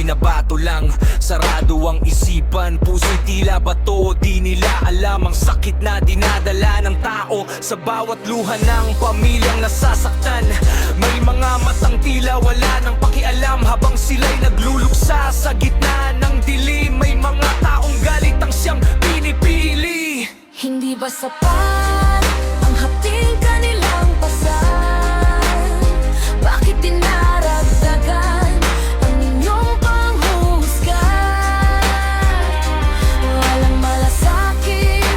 binabato lang. Sarado ang isipan, puso'y tila bato. Di nila alam ang sakit na dinadala ng tao sa bawat luha ng pamilyang nasasaktan. May mga matang tila wala nang pakialam habang sila'y nagluluksa sa gitna ng dilim. May mga taong galit ang siyang pinipili. Hindi ba sapat ang hapting kanilang pasan? Bakit dinaragdagan ang inyong panghuhusga? Walang malasakit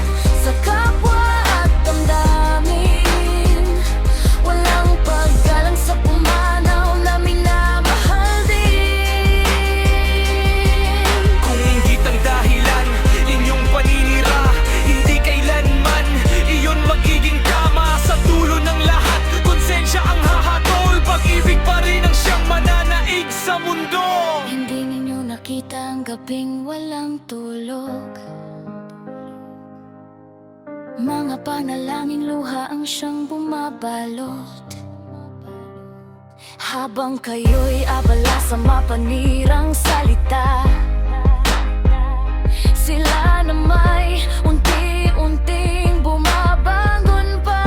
sa kapwa at damdamin. Walang paggalang sa pumanaw na minamahal din. Kung inggit ang dahilan, inyong paninira, hindi kailanman iyon magiging tama. Sa dulo ng lahat, konsensya ang hahatol. Pag-ibig pa rin ang siyang mananaig sa mundo. Hindi ninyo nakita ang gabing walang tulog. Mga panalangin luha ang siyang bumabalot. Habang kayo'y abala sa mapanirang salita, sila na may unti-unting bumabangon pa.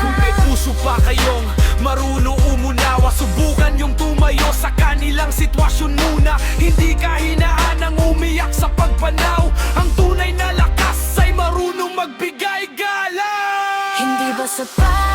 Kung may puso pa kayong marunong umunawa, subukan yung tumayo sa kanilang sitwasyon muna. Hindi kahinaan ang umiyak sa pagpanaw. Ang tunay na lakas ay marunong magbigay galang. Hindi ba sapat